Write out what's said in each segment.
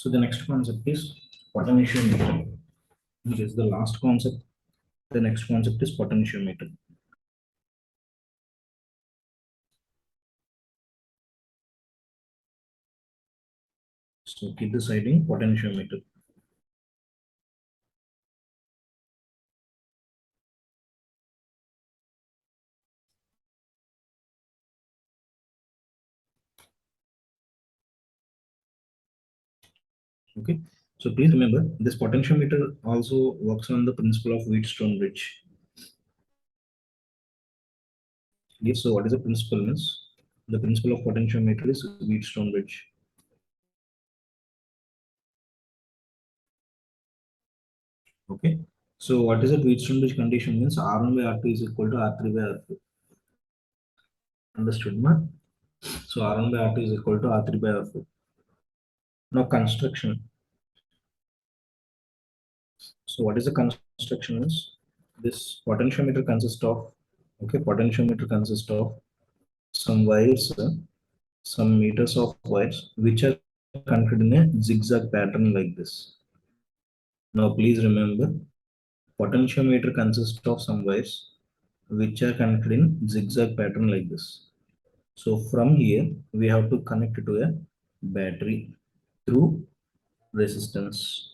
So the next concept is potentiometer, which is the last concept. The next concept is potentiometer. So keep deciding potentiometer. Okay. So please remember this potentiometer also works on the principle of Wheatstone bridge. Yes, so what is the principle means? The principle of potentiometer is Wheatstone bridge. Okay. So what is a Wheatstone bridge condition means R1 by R2 is equal to R3 by R4. Understood, ma? So R1 by R2 is equal to R3 by R4. Now construction. So what is the construction is? This potentiometer consists of, okay, potentiometer consists of some wires, some meters of wires, which are connected in a zigzag pattern like this. Now please remember, potentiometer consists of some wires which are connected in zigzag pattern like this. So from here, we have to connect it to a battery through resistance.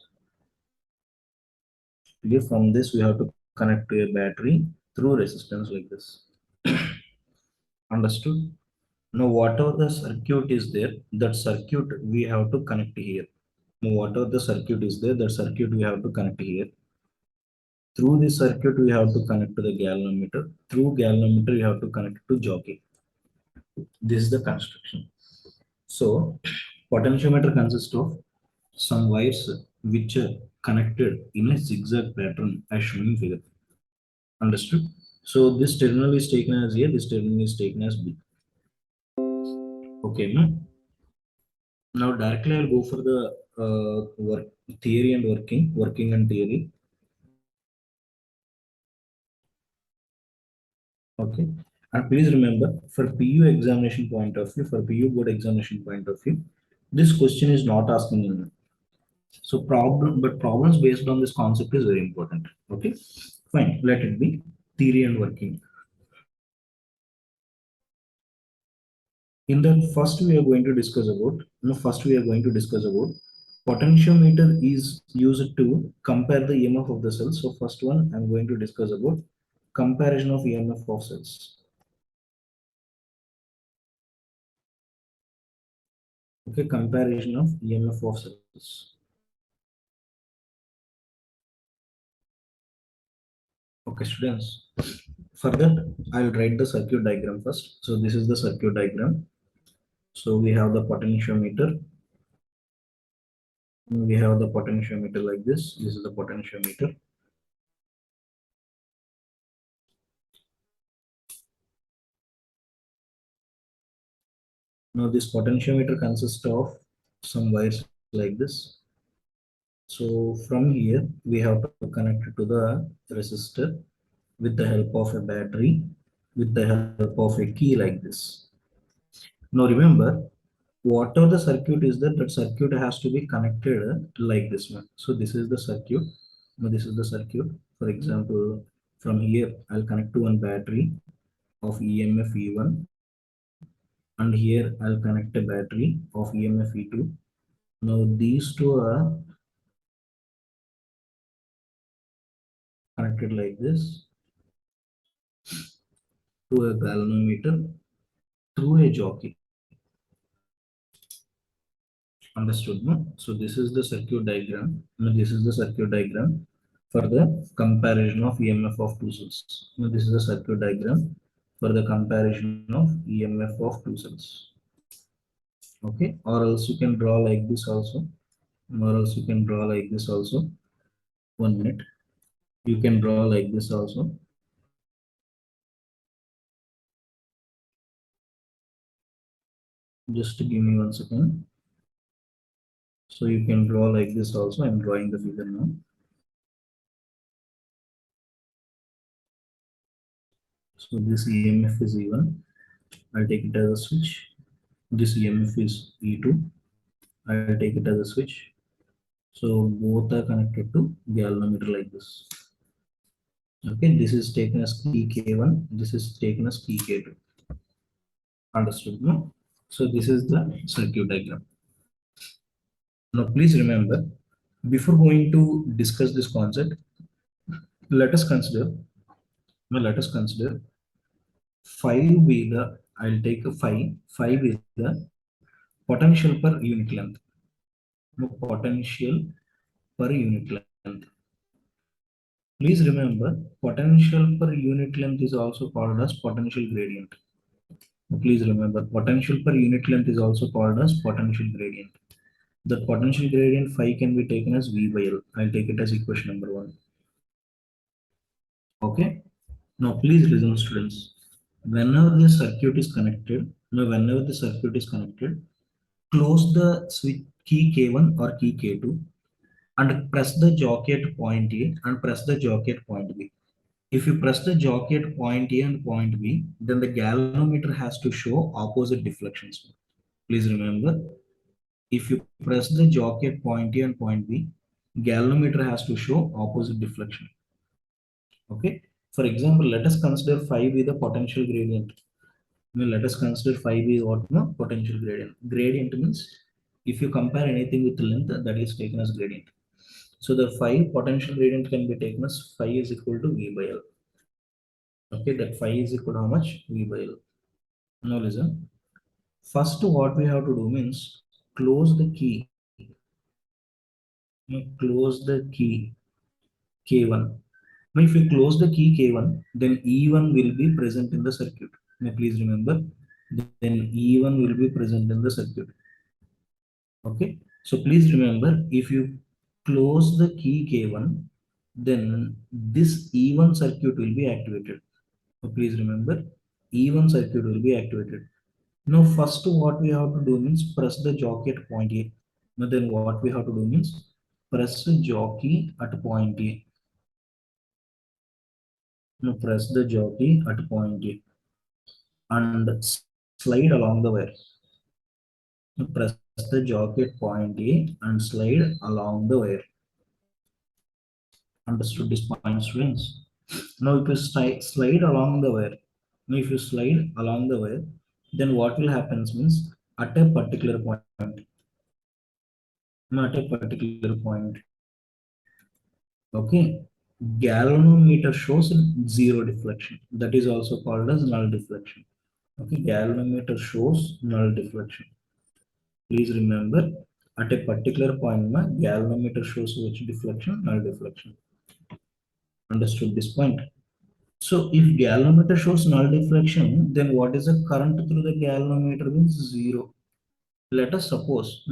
Here from this, we have to connect to a battery through resistance like this. Understood? Now, whatever the circuit is there, that circuit we have to connect here. Now, whatever the circuit is there, that circuit we have to connect here. Through this circuit, we have to connect to the galvanometer. Through galvanometer, we have to connect to jockey. This is the construction. So, potentiometer consists of some wires which are connected in a zigzag pattern as shown in figure. Understood? So, this terminal is taken as A, this terminal is taken as B. Okay, no? Now directly I'll go for the work theory and working and theory. Okay, and please remember for PU examination point of view, for PU board examination point of view, this question is not asking you. So problems based on this concept is very important. Okay, fine. Let it be theory and working. In the first we are going to discuss about. No, first we are going to discuss about potentiometer is used to compare the EMF of the cells. So first one I'm going to discuss about comparison of EMF of cells. Okay, comparison of EMF of cells. Okay, students. For that, I'll write the circuit diagram first. So this is the circuit diagram. So we have the potentiometer. We have the potentiometer like this. This is the potentiometer. Now this potentiometer consists of some wires like this. So from here, we have to connect it to the resistor with the help of a battery, with the help of a key like this. Now remember, whatever the circuit is there, that circuit has to be connected like this one. So this is the circuit. Now this is the circuit. For example, from here, I'll connect to one battery of EMF E1, and here I'll connect a battery of EMF E2. Now these two are connected like this to a galvanometer through a jockey. Understood, no? So this is the circuit diagram. Now this is the circuit diagram for the comparison of EMF of two cells. Now this is the circuit diagram for the comparison of EMF of two cells. Okay, or else you can draw like this also, or else you can draw like this also. 1 minute. You can draw like this also. Just give me 1 second. So you can draw like this also. I'm drawing the figure now. So this EMF is E1. I'll take it as a switch. This EMF is E2. I'll take it as a switch. So both are connected to galvanometer like this. Okay, this is taken as key K1, this is taken as key K2. Understood, no? So this is the circuit diagram. Now please remember, before going to discuss this concept, let us consider, let us consider 5 be the, I'll take a 5 is the potential per unit length. No, potential per unit length. Please remember, potential per unit length is also called as potential gradient. Please remember, potential per unit length is also called as potential gradient. The potential gradient phi can be taken as V by L. I'll take it as equation number 1. Okay. Now please listen, students. Whenever the circuit is connected, whenever the circuit is connected, close the switch key K1 or key K2 and press the jockey at point A and press the jockey at point B. If you press the jockey at point A and point B, then the galvanometer has to show opposite deflections. Please remember, if you press the jockey at point A and point B, galvanometer has to show opposite deflection. Okay. For example, let us consider phi be the potential gradient. Let us consider phi be what? No, potential gradient. Gradient means if you compare anything with length, that is taken as gradient. So the phi potential gradient can be taken as phi is equal to V by L. Okay, that phi is equal to how much? V by L. Now listen. First, what we have to do means close the key. Close the key K1. Now, if you close the key K1, then E1 will be present in the circuit. Now, please remember, then E1 will be present in the circuit. Okay. So please remember, if you close the key K1, then this E1 circuit will be activated. So please remember, E1 circuit will be activated. Now, first what we have to do means press the jockey at point A. Now, then what we have to do means press the jockey at point A. Now, press the jockey at point A and slide along the wire. Now, press the jockey at point A and slide along the wire. Understood this point, students? Now, if you slide along the wire, now if you slide along the wire, then what will happen means at a particular point, not a particular point. Okay, galvanometer shows zero deflection. That is also called as null deflection. Okay, galvanometer shows null deflection. Please remember, at a particular point, galvanometer shows which deflection? Null deflection. Understood this point? So if galvanometer shows null deflection, then what is the current through the galvanometer means zero. Let us suppose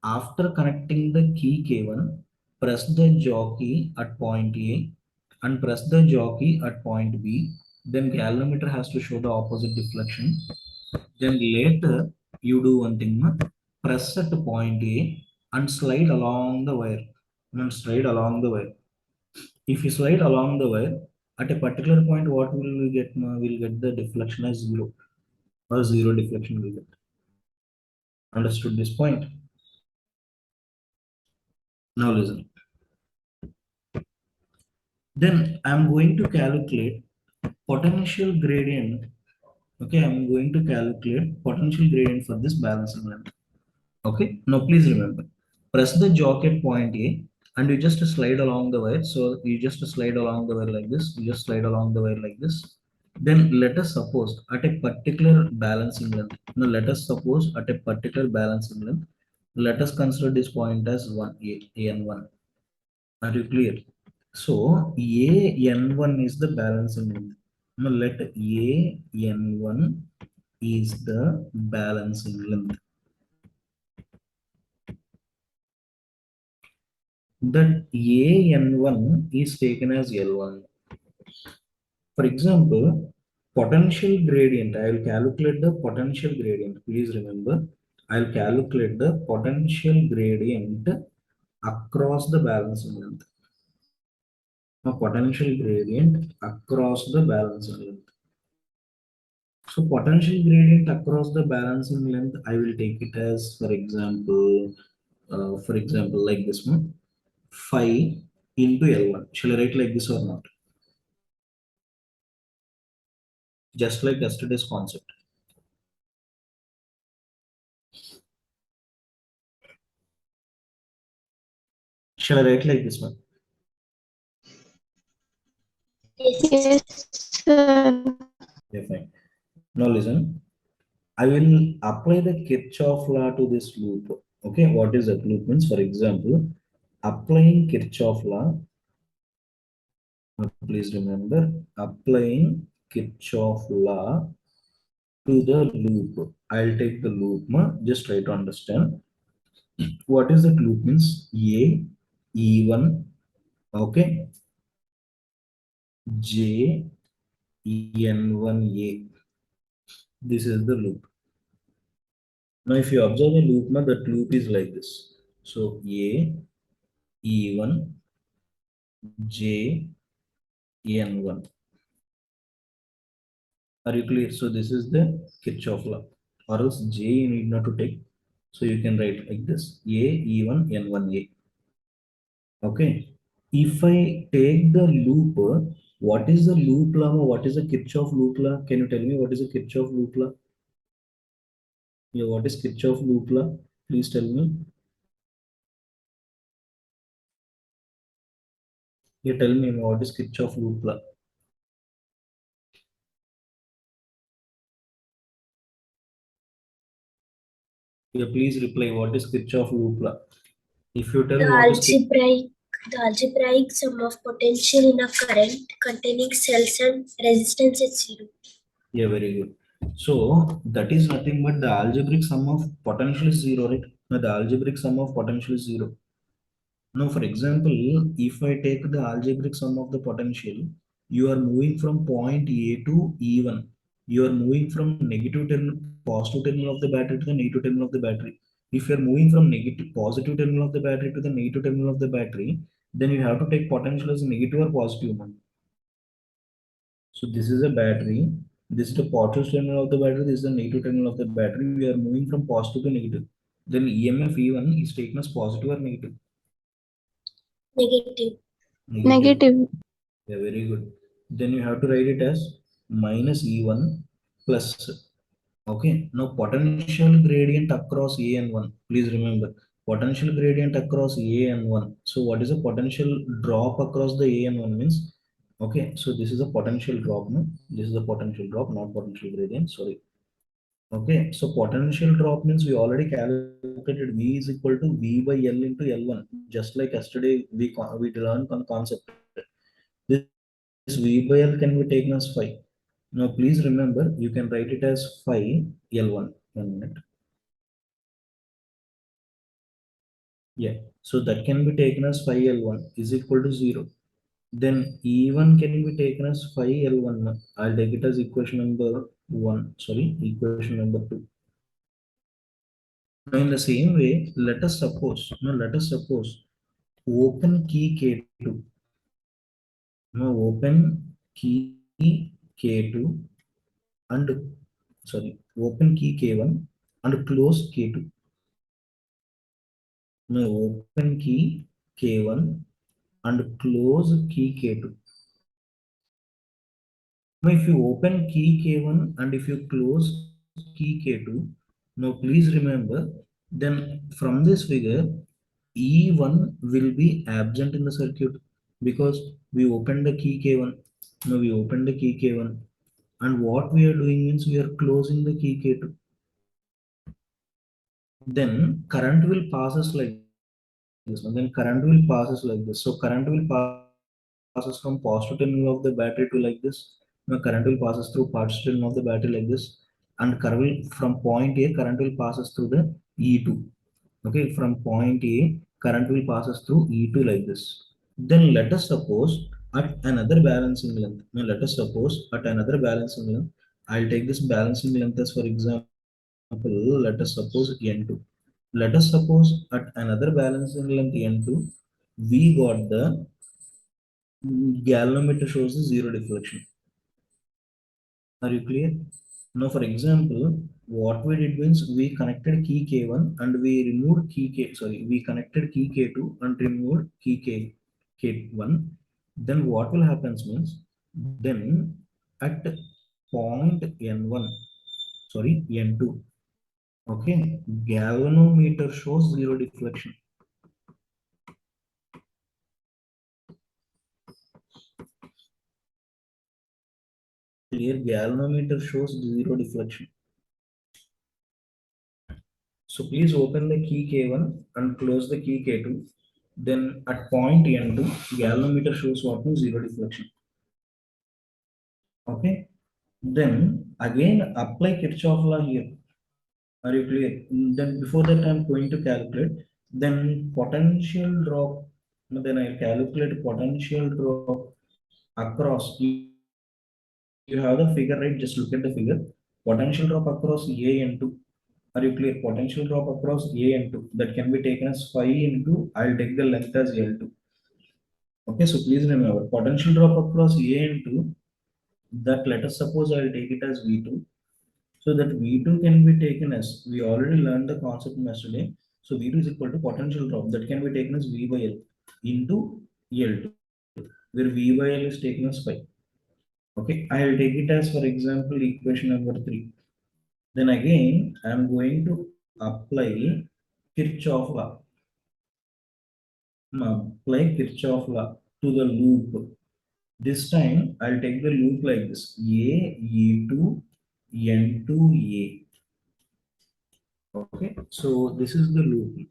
after connecting the key K1, press the jockey at point A and press the jockey at point B. Then galvanometer has to show the opposite deflection. Then later you do one thing, press at point A and slide along the wire. And slide along the wire. If you slide along the wire, at a particular point, what will we get? We'll get the deflection as zero or zero deflection will get. Understood this point? Now listen. Then I'm going to calculate potential gradient. Okay, I'm going to calculate potential gradient for this balancing lamp. Okay, now please remember, press the jock at point A and you just slide along the wire. So you just slide along the wire like this. You just slide along the wire like this. Then let us suppose at a particular balancing length. Now let us suppose at a particular balancing length. Let us consider this point as 1 A n 1. Are you clear? So A n1 is the balancing length. Now let A n1 is the balancing length. That A n1 is taken as L1. For example, potential gradient, I will calculate the potential gradient. Please remember, I will calculate the potential gradient across the balancing length. A potential gradient across the balancing length. So potential gradient across the balancing length, I will take it as, for example, For example, like this one, 5 into L1. Shall I write like this or not? Just like yesterday's concept. Shall I write like this one? Yes, sir. Yeah, fine. Now listen. I will apply the Kirchhoff law to this loop. Okay, what is that loop means? For example, applying Kirchhoff law. Please remember, applying Kirchhoff law to the loop. I'll take the loop. Just try to understand. What is that loop means? A, E1, okay, J, En1A. This is the loop. Now, if you observe the loop, that loop is like this. So, A, E1, J, En1. Are you clear? So, this is the Kirchhoff law. Or else J you need not to take. So, you can write like this A, E1, N1A. Okay. If I take the loop, what is the loop law? What is the Kirchhoff loop law? Can you tell me what is the Kirchhoff loop law? Yeah, what is Kirchhoff loop law? Please tell me. You tell me what is Kirchhoff loop law. Yeah, please reply. What is Kirchhoff loop law? If you tell The what is algebraic sum of potential in a current containing cells and resistance is zero. yeah, very good. So that is nothing but the algebraic sum of potential is zero, right? Now, the algebraic sum of potential is zero. Now, for example, if I take the algebraic sum of the potential, you are moving from point A to E1. You are moving from negative terminal, positive terminal of the battery to the negative terminal of the battery. If you are moving from negative positive terminal of the battery to the negative terminal of the battery, then you have to take potential as negative or positive one. So this is a battery. This is the positive terminal of the battery. This is the negative terminal of the battery. We are moving from positive to negative. Then EMF E1 is taken as positive or negative. Negative. Negative. Negative. Yeah, very good. Then you have to write it as minus E1 plus. Okay. Now potential gradient across A and 1. Please remember potential gradient across A and 1. So what is the potential drop across the A and 1 means? Okay. So this is a potential drop. No? This is a potential drop, not potential gradient. Sorry. Okay. So potential drop means we already calculated V is equal to V by L into L1. Just like yesterday we learned on concept. This V by L can be taken as 5. Now, please remember, you can write it as 5 L1. 1 minute. Yeah. So that can be taken as 5 L1 is equal to 0. Then E1 can be taken as 5 L1. I'll take it as equation number 1. Sorry, equation number 2. Now, in the same way, let us suppose open key K2. Now, open key K2 and sorry, open key K1 and close K2. Now open key K1 and close key K2. Now if you open key K1 and if you close key K2, now please remember, then from this figure, E1 will be absent in the circuit because we opened the key K1. Now we opened the key K1 and what we are doing means we are closing the key K2. Then current will passes like this. Then current will passes like this. So current will passes from positive terminal of the battery to like this. Now current will passes through positive terminal of the battery like this. And current will from point A, current will passes through the E2. Okay, from point A, current will passes through E2 like this. Then let us suppose at another balancing length. Now let us suppose at another balancing length. I'll take this balancing length as, for example, let us suppose N2. Let us suppose at another balancing length N2, we got the galvanometer shows the zero deflection. Are you clear? Now, for example, what we did means we connected key K1 and we removed key K, sorry, we connected key K2 and removed key K1. Then what will happen means, then at point N1, sorry, N2, okay, galvanometer shows zero deflection. Here, galvanometer shows zero deflection. So please open the key K1 and close the key K2. Then at point N2, galvanometer shows what means zero deflection. Okay. Then again apply Kirchhoff law here. Are you clear? Then before that I'm going to calculate. Then potential drop. Then I calculate potential drop across. You have the figure, right? Just look at the figure. Potential drop across A and 2. Are you clear? Potential drop across A and 2. That can be taken as phi into, I'll take the length as L2. Okay, so please remember, potential drop across A and 2, that let us suppose I'll take it as V2. So that V2 can be taken as, we already learned the concept yesterday. So V2 is equal to potential drop, that can be taken as V by L into L2, where V by L is taken as phi. Okay, I'll take it as, for example, equation number 3. Then again, I'm going to apply Kirchhoff law. Apply Kirchhoff law to the loop. This time I'll take the loop like this: A, E2, N2, A. Okay, so this is the loop.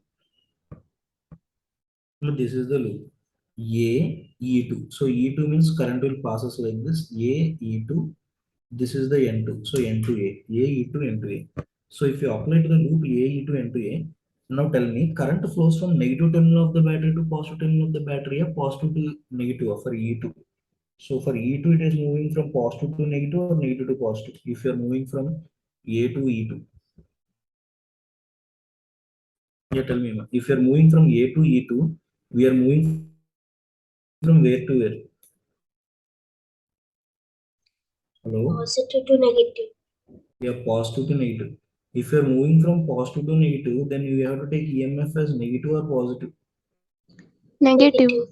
No, this is the loop. A, E2. So E2 means current will passes like this. A, E2. This is the N2. So N2A. A, E2, N2A. So if you apply to the loop A, E2, N2A, now tell me current flows from negative terminal of the battery to positive terminal of the battery, or positive to negative for E2. So for E2, it is moving from positive to negative or negative to positive. If you are moving from A to E2, yeah, tell me, if you are moving from A to E2, we are moving from where to where? Hello? Positive to negative. Yeah, positive to negative. If you are moving from positive to negative, then you have to take EMF as negative or positive. Negative. Negative.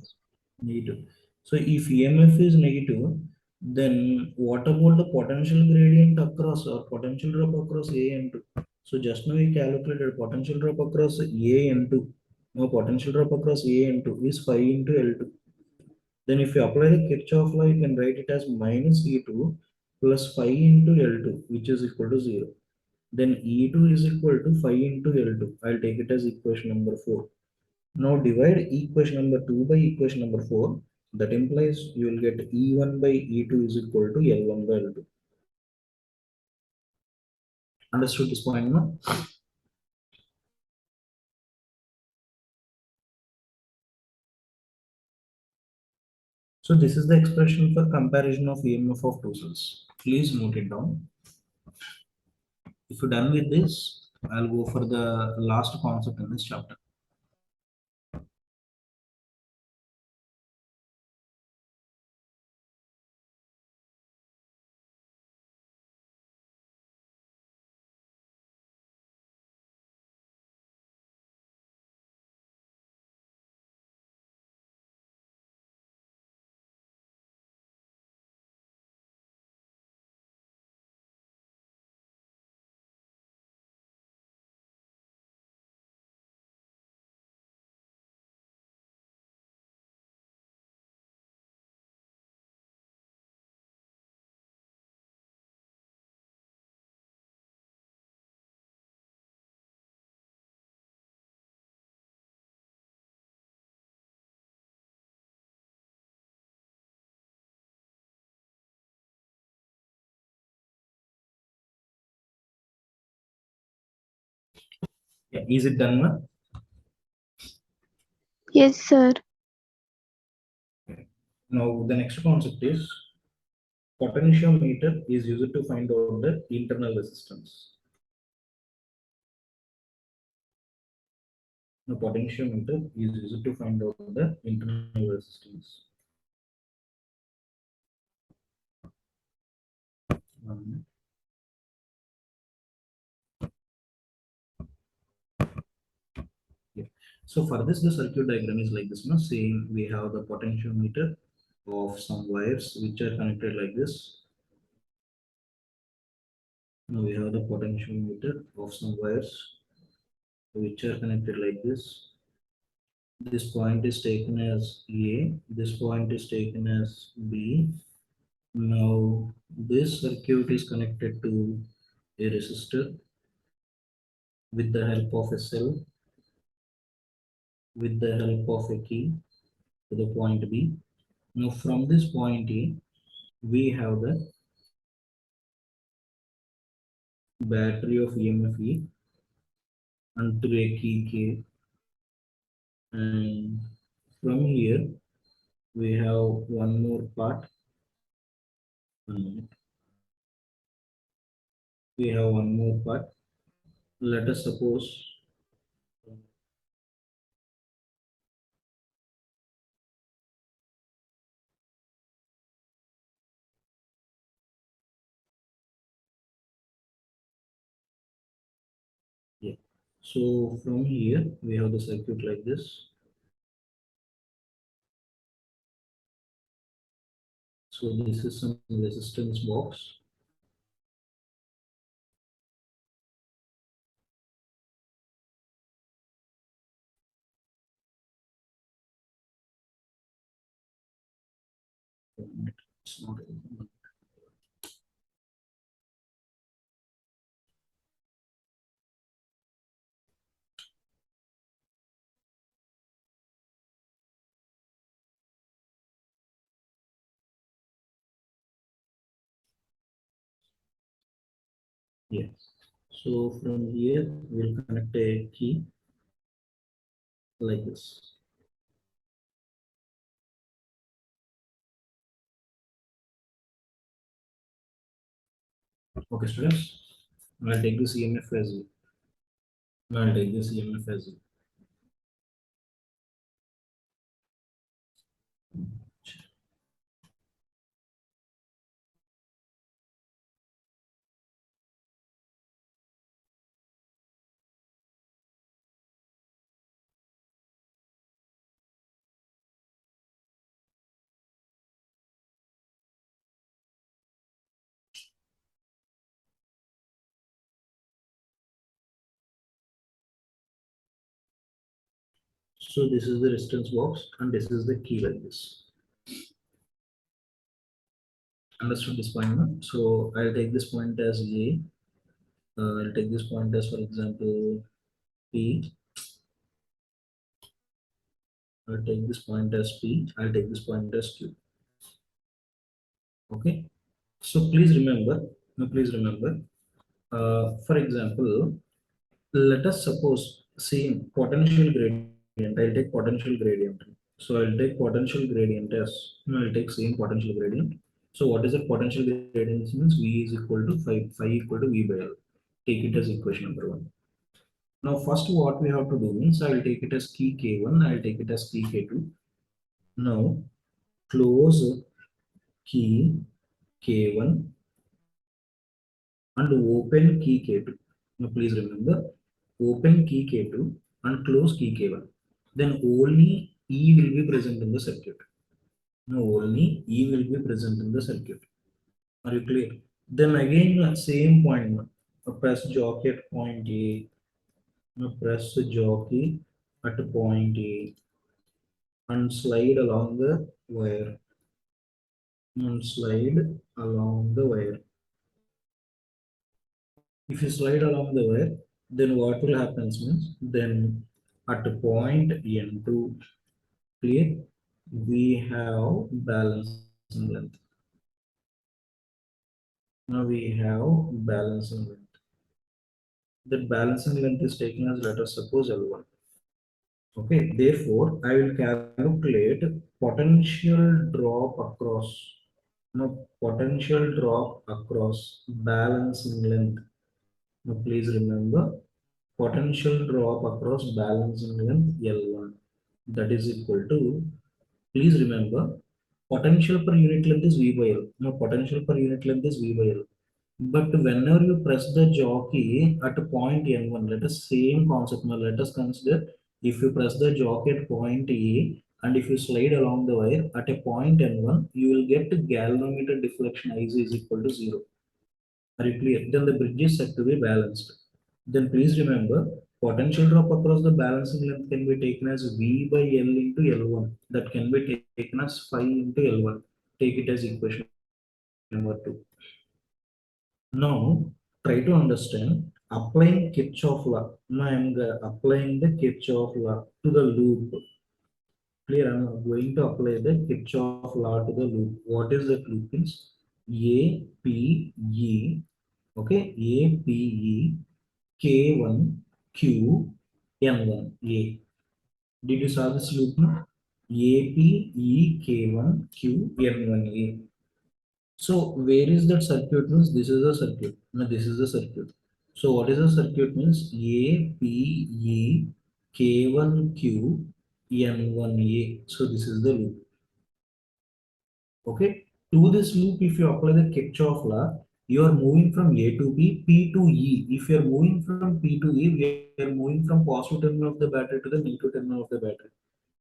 Negative. So if EMF is negative, then what about the potential gradient across or potential drop across A and 2? So just now we calculated potential drop across A and 2. Now potential drop across A and 2 is phi into L2. Then if you apply the Kirchhoff law, you can write it as minus E2 plus phi into L2, which is equal to 0. Then E2 is equal to phi into L2. I'll take it as equation number 4. Now divide equation number 2 by equation number 4. That implies you will get E1 by E2 is equal to L1 by L2. Understood this point now? So this is the expression for comparison of EMF of two cells. Please note it down. If you're done with this, I'll go for the last concept in this chapter. Yeah, is it done now? Yes, sir. Now the next concept is potentiometer is used to find out the internal resistance. The potentiometer is used to find out the internal resistance. Um, Yeah. So for this, the circuit diagram is like this. No, same. We have the potentiometer of some wires which are connected like this. Now we have the potentiometer of some wires which are connected like this. This point is taken as A. This point is taken as B. Now this circuit is connected to a resistor with the help of a cell, with the help of a key to the point B. Now from this point A, we have the battery of EMF E and through a key K. And from here, we have one more part. One minute. We have one more part. Let us suppose, yeah. So from here, we have the circuit like this. So this is some resistance box. It's not. Yeah. So from here, we'll connect a key like this. Okay, students. I'll take this EMF as well. I'll take this EMF as well. So this is the resistance box and this is the key like this. Understood this point? No? So I'll take this point as A. I'll take this point as, for example, P. I'll take this point as P. I'll take this point as Q. Okay. So please remember, no, please remember, for example, let us suppose same potential gradient. I'll take potential gradient. So I'll take potential gradient as, no, I'll take same potential gradient. So what is the potential gradient? Means V is equal to phi equal to V by L. Take it as equation number one. Now first what we have to do means I will take it as key K1, I will take it as key K2. Now close key K1 and open key K2. Now please remember, open key K2 and close key K1. Then only E will be present in the circuit. Now only E will be present in the circuit. Are you clear? Then again same point. Press jockey at point A. Now press the jockey at point A and slide along the wire. And slide along the wire. If you slide along the wire, then what will happen means then at point N2, clear, we have balancing length. Now we have balancing length. That balancing length is taken as, let us suppose L1. Okay, therefore I will calculate potential drop across. Now potential drop across balancing length. Now please remember, potential drop across balancing length L1, that is equal to, please remember, potential per unit length is V by L. Now potential per unit length is V by L. But whenever you press the jockey at point N1, let us same concept now, let us consider If you press the jock at point A and if you slide along the wire at a point N1, you will get galvanometer deflection Ic is equal to 0. Are you clear? Then the bridge is said to be balanced. Then please remember, potential drop across the balancing length can be taken as V by L into L1. That can be taken as phi into L1. Take it as equation number 2. Now, try to understand applying Kirchhoff law. Now, I am applying the Kirchhoff law to the loop. Clear? I am going to apply the Kirchhoff law to the loop. What is that loop? Means A, P, E. Okay, A, P, E, K1, Q, N1, A. Did you solve this loop? A, P, E, K1, Q, N1, A. So where is that circuit? Means this is the circuit. No, this is the circuit. So what is the circuit? Means A, P, E, K1, Q, N1, A. So this is the loop. Okay. To this loop, if you apply the Kirchhoff law, you are moving from A to B, P to E. If you are moving from P to E, we are moving from positive terminal of the battery to the negative terminal of the battery.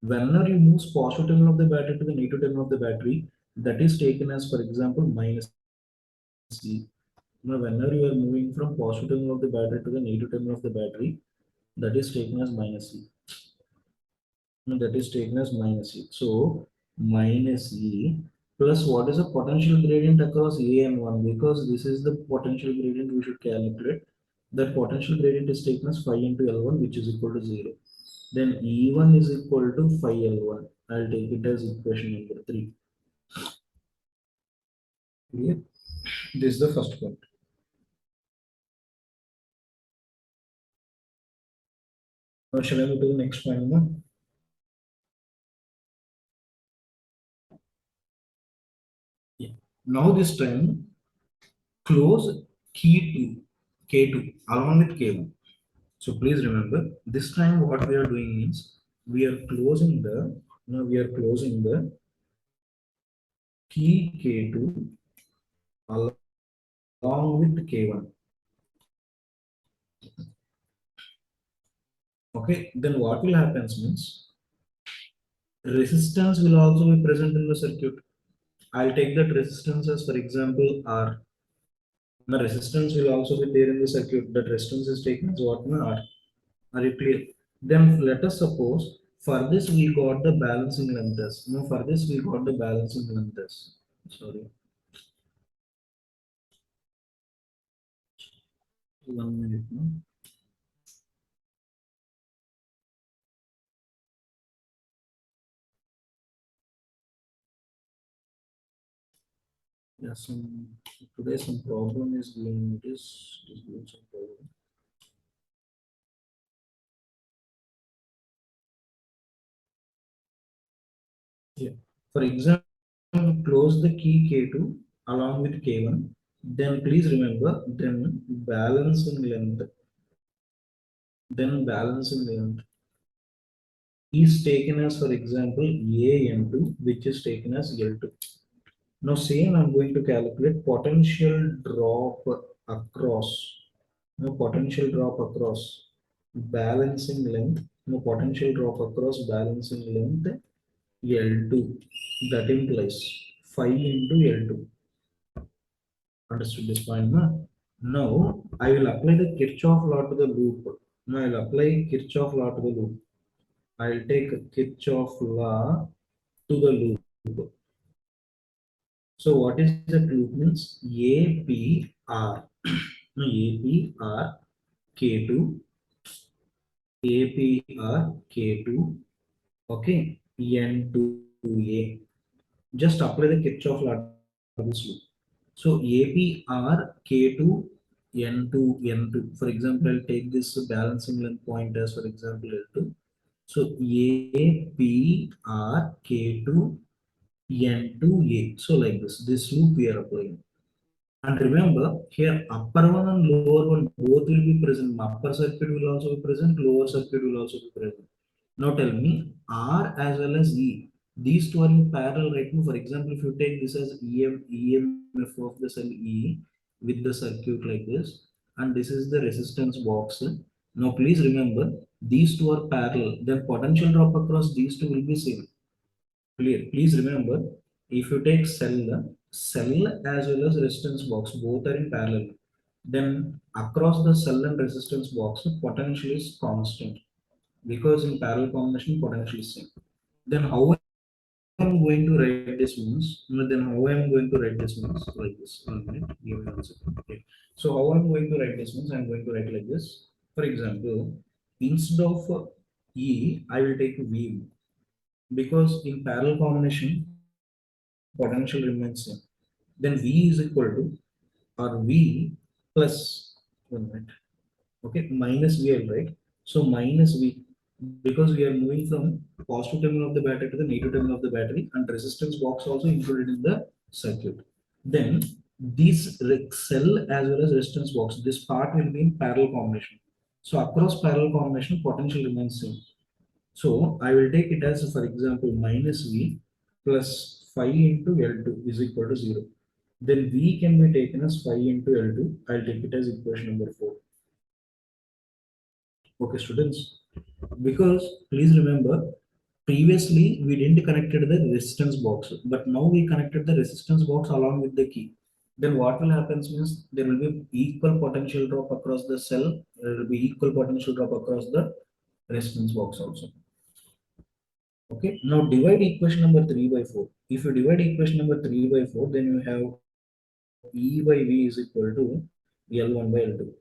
Whenever you move positive terminal of the battery to the negative terminal of the battery, that is taken as, for example, minus E. Now, whenever you are moving from positive terminal of the battery to the negative terminal of the battery, that is taken as minus E. Now, that is taken as minus E. So, minus E plus what is the potential gradient across A and 1, because this is the potential gradient we should calculate. That potential gradient is taken as phi into L1, which is equal to 0. Then E1 is equal to phi L1. I'll take it as equation number 3. Clear? This is the first point. Now, shall I move to the next point now? Yeah. Now this time close key to K2 along with K1. So please remember, this time what we are doing is we are closing the key K2 along with K1. Okay, then what will happen means resistance will also be present in the circuit. I'll take that resistance as, for example, R. The resistance will also be there in the circuit. That resistance is taken as what? R. Are you clear? Then let us suppose for this we got the balancing length as. No, for this we got the balancing length as. Sorry. 1 minute. No? Yeah, today some problem is doing it is doing some problem. Yeah. For example, close the key K2 along with K1. Then please remember, then balancing length is taken as, for example, AN2, which is taken as L2. Now, same I'm going to calculate potential drop across. Now, potential drop across balancing length. Now, potential drop across balancing length L2. That implies phi into L2. Understood this point? No? Now, I will apply the Kirchhoff law to the loop. Now, I will apply Kirchhoff law to the loop. I will take Kirchhoff law to the loop. So what is the loop means? APR. No, APR K2, APR K2, okay, N2A. Just apply the Kirchhoff law to this loop. So APR K2, N2, N2. For example, I'll take this balancing length point as, for example, L2. So APR K2, N2A. So like this loop we are applying. And remember, here upper one and lower one both will be present. Upper circuit will also be present, lower circuit will also be present. Now tell me, R as well as E, these two are in parallel right now. For example, if you take this as EMF of the cell E with the circuit like this, and this is the resistance box. Now please remember, these two are parallel, then potential drop across these two will be same. Clear. Please remember, if you take cell as well as resistance box, both are in parallel. Then across the cell and resistance box, potential is constant because in parallel combination potential is same. Then how I'm going to write this means, like this. 1 minute, give me 1 second. Okay. So how I'm going to write this means, I'm going to write like this. For example, instead of E, I will take V because in parallel combination potential remains same. Then V is equal to, or V plus 1 minute. Okay, minus VL, right? So minus V, because we are moving from positive terminal of the battery to the negative terminal of the battery, and resistance box also included in the circuit. Then this cell as well as resistance box, this part will be in parallel combination. So across parallel combination, potential remains same. So I will take it as, for example, minus V plus 5 into L2 is equal to 0. Then V can be taken as 5 into L2. I'll take it as equation number 4. Okay, students. Because please remember, previously we didn't connected the resistance box, but now we connected the resistance box along with the key. Then what will happen means there will be equal potential drop across the cell. There will be equal potential drop across the resistance box also. Okay, now divide equation number 3 by 4. If you divide equation number 3 by 4, then you have E by V is equal to L1 by L2.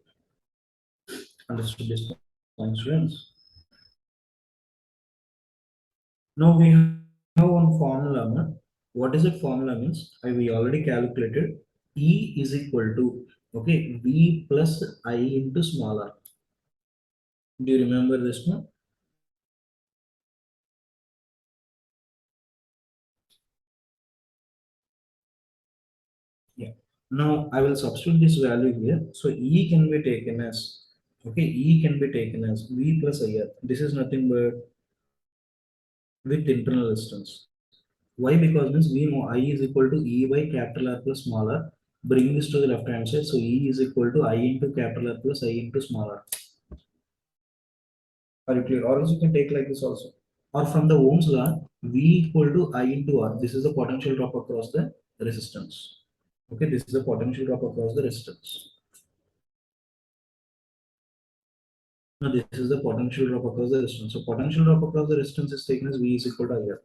Understood this point, students? Now we have one formula. Na? What is it formula means? We already calculated E is equal to, okay, V plus I into small r. Do you remember this one? Yeah. Now I will substitute this value here. So E can be taken as, okay, E can be taken as V plus IR. This is nothing but with internal resistance. Why? Because means we know I is equal to E by capital R plus small r. Bring this to the left hand side. So E is equal to I into capital R plus I into small r. Are you clear? Or else you can take like this also. Or from the Ohm's law, V equal to I into R. This is the potential drop across the resistance. Okay, this is the potential drop across the resistance. Now this is the potential drop across the resistance. So potential drop across the resistance is taken as V is equal to IR.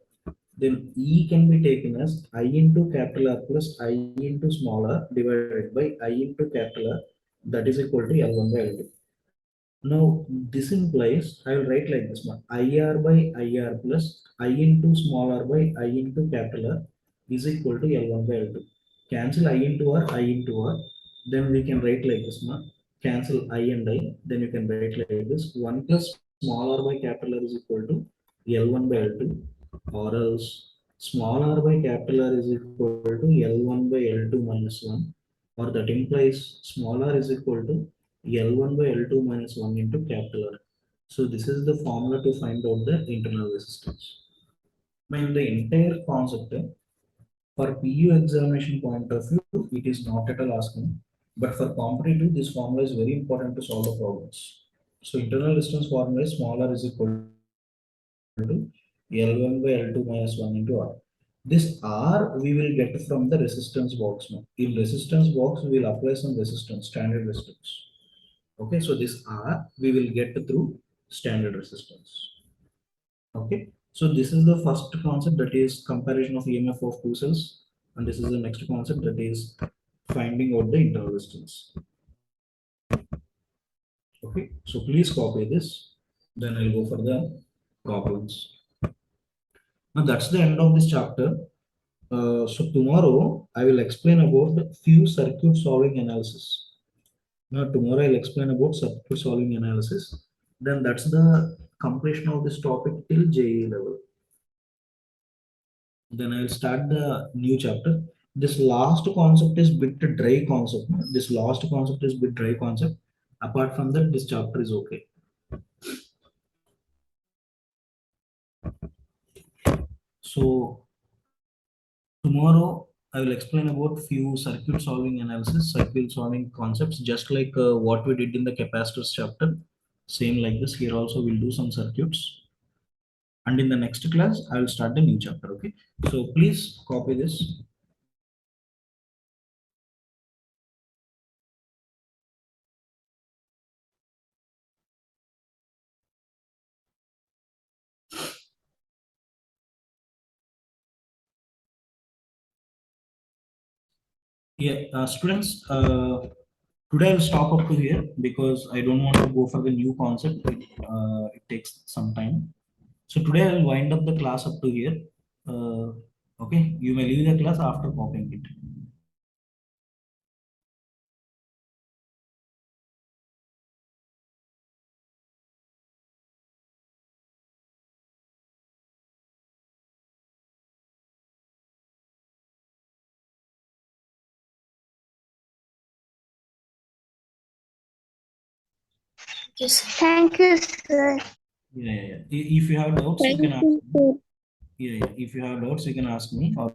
Then E can be taken as I into capital R plus I into small r divided by I into capital R, that is equal to L1 by L2. Now this implies I will write like this one, IR by IR plus I into small r by I into capital R is equal to L1 by L2. Cancel I into R, then we can write like this one. Cancel I and I, then you can write like this 1 plus small r by capital R is equal to L1 by L2, or else small r by capital R is equal to L1 by L2 minus 1, or that implies small r is equal to L1 by L2 minus 1 into capital R. So this is the formula to find out the internal resistance. Now in the entire concept, for PU examination point of view, it is not at all asking, but for competitive, this formula is very important to solve the problems. So internal resistance formula is small r is equal to L1 by L2 minus 1 into R. This R we will get from the resistance box now. In resistance box, we will apply some resistance, standard resistance. Okay, so this R we will get through standard resistance. Okay, so this is the first concept, that is comparison of EMF of two cells, and this is the next concept, that is finding out the internal resistance. Okay, so please copy this, then I'll go for the problems. Now that's the end of this chapter. So tomorrow I will explain about few circuit solving analysis. Now tomorrow I'll explain about circuit solving analysis. Then that's the completion of this topic till JE level. Then I will start the new chapter. This last concept is bit dry concept. This last concept is bit dry concept. Apart from that, this chapter is okay. So tomorrow I will explain about few circuit solving analysis, circuit solving concepts, just like what we did in the capacitors chapter. Same like this, here also we'll do some circuits. And in the next class, I will start the new chapter. Okay. So please copy this. Yeah, students, today I'll stop up to here because I don't want to go for the new concept. It takes some time. So today I'll wind up the class up to here. Okay, you may leave the class after copying it. Thank you, sir. Thank you, sir. Yeah, yeah, yeah. If you have doubts, you Thank can ask you, me. sir. Yeah, yeah. If you have doubts, you can ask me or